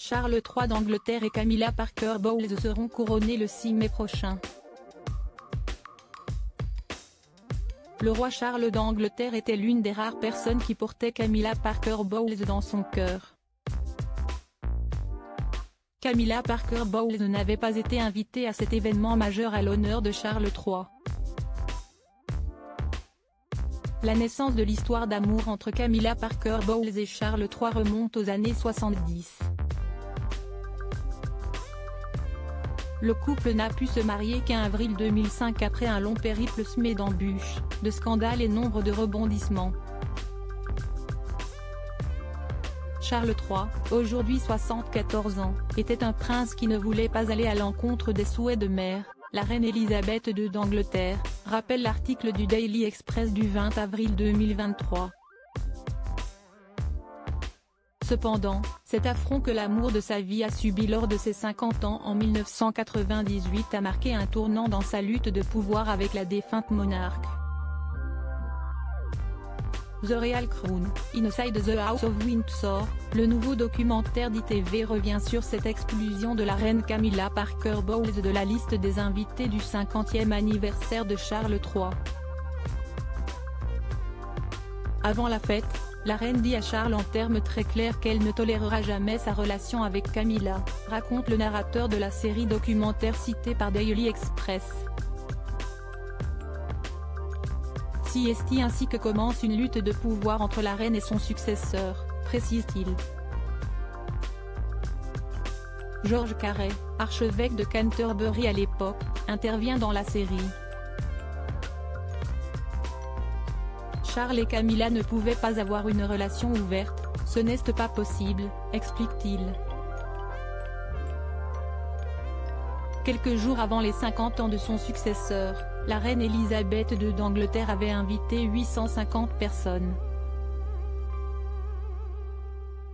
Charles III d'Angleterre et Camilla Parker Bowles seront couronnés le 6 mai prochain. Le roi Charles d'Angleterre était l'une des rares personnes qui portait Camilla Parker Bowles dans son cœur. Camilla Parker Bowles n'avait pas été invitée à cet événement majeur à l'honneur de Charles III. La naissance de l'histoire d'amour entre Camilla Parker Bowles et Charles III remonte aux années 70. Le couple n'a pu se marier qu'en avril 2005 après un long périple semé d'embûches, de scandales et nombre de rebondissements. Charles III, aujourd'hui 74 ans, était un prince qui ne voulait pas aller à l'encontre des souhaits de mère, la reine Elisabeth II d'Angleterre, rappelle l'article du Daily Express du 20 avril 2023. Cependant, cet affront que l'amour de sa vie a subi lors de ses 50 ans en 1998 a marqué un tournant dans sa lutte de pouvoir avec la défunte monarque. The Royal Crown, Inside the House of Windsor, le nouveau documentaire d'ITV revient sur cette exclusion de la reine Camilla Parker Bowles de la liste des invités du 50e anniversaire de Charles III. Avant la fête, la reine dit à Charles en termes très clairs qu'elle ne tolérera jamais sa relation avec Camilla, raconte le narrateur de la série documentaire cité par Daily Express. Ainsi que commence une lutte de pouvoir entre la reine et son successeur, précise-t-il. George Carey, archevêque de Canterbury à l'époque, intervient dans la série. Charles et Camilla ne pouvaient pas avoir une relation ouverte, ce n'est pas possible, explique-t-il. Quelques jours avant les 50 ans de son successeur, la reine Elisabeth II d'Angleterre avait invité 850 personnes.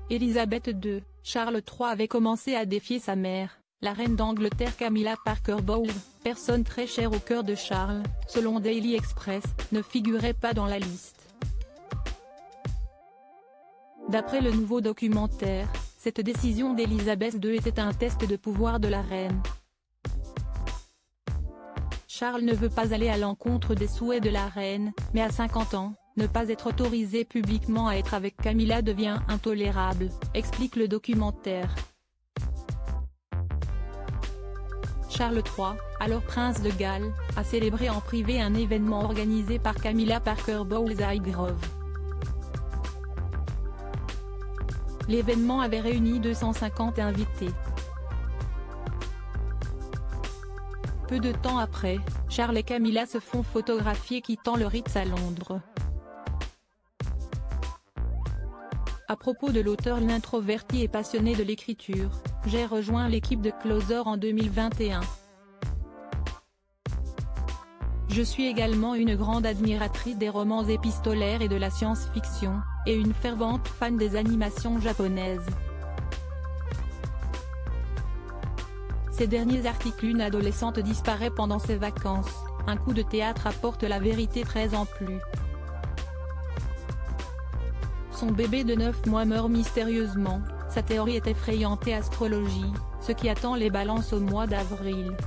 Elisabeth II, Charles III avait commencé à défier sa mère, la reine d'Angleterre Camilla Parker Bowles, personne très chère au cœur de Charles, selon Daily Express, ne figurait pas dans la liste. D'après le nouveau documentaire, cette décision d'Elisabeth II était un test de pouvoir de la reine. Charles ne veut pas aller à l'encontre des souhaits de la reine, mais à 50 ans, ne pas être autorisé publiquement à être avec Camilla devient intolérable, explique le documentaire. Charles III, alors prince de Galles, a célébré en privé un événement organisé par Camilla Parker Bowles à Highgrove. L'événement avait réuni 250 invités. Peu de temps après, Charles et Camilla se font photographier quittant le Ritz à Londres. À propos de l'auteur l'introverti et passionné de l'écriture, j'ai rejoint l'équipe de Closer en 2021. Je suis également une grande admiratrice des romans épistolaires et de la science-fiction, et une fervente fan des animations japonaises. Ces derniers articles une adolescente disparaît pendant ses vacances, un coup de théâtre apporte la vérité 13 ans plus. Son bébé de 9 mois meurt mystérieusement, sa théorie est effrayante et astrologie, ce qui attend les balances au mois d'avril.